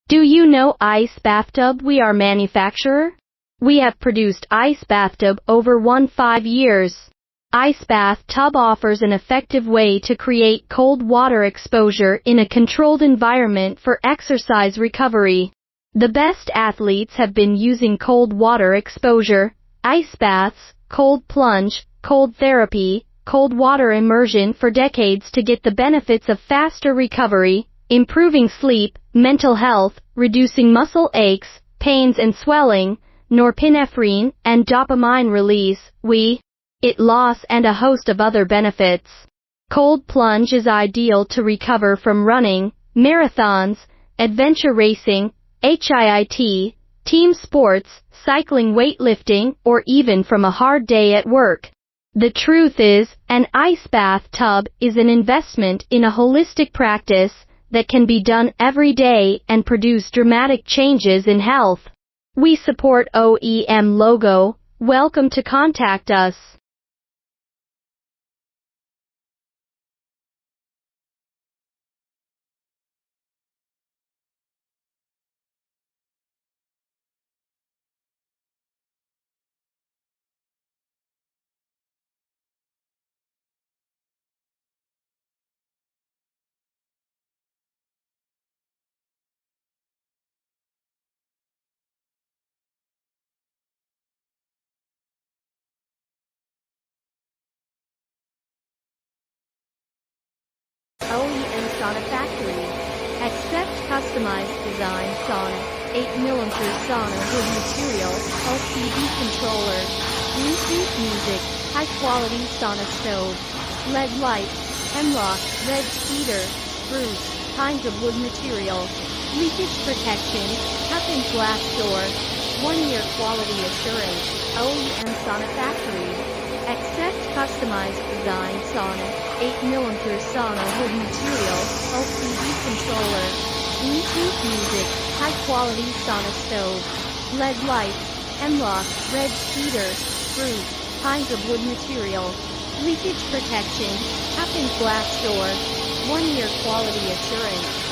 Do you know Ice Bathtub? We are manufacturer. We have produced Ice Bathtub over 15 years. Ice Bathtub offers an effective way to create cold water exposure in a controlled environment for exercise recovery. The best athletes have been using cold water exposure, ice baths, cold plunge, cold therapy, cold water immersion for decades to get the benefits of faster recovery, improving sleep, mental health, reducing muscle aches, pains and swelling, norepinephrine and dopamine release, weight loss and a host of other benefits. Cold plunge is ideal to recover from running, marathons, adventure racing, HIIT, team sports, cycling, weightlifting, or even from a hard day at work. The truth is, an ice bathtub is an investment in a holistic practice that can be done every day and produce dramatic changes in health. We support OEM logo. Welcome to contact us. OEM Sauna Factory. Accept customized design sauna, 8mm sauna wood material, LCD controller, Bluetooth music, high quality sauna stove, LED light, hemlock, red cedar, spruce, kinds of wood material, leakage protection, cup-in glass door, 1-year quality assurance, OEM Sauna Factory. Accept customized design sauna, 8mm sauna wood material, LCD controller, Bluetooth music, high quality sauna stove, LED light, hemlock, red cedar, spruce, kinds of wood material, leakage protection, cup-in glass door, 1-year quality assurance.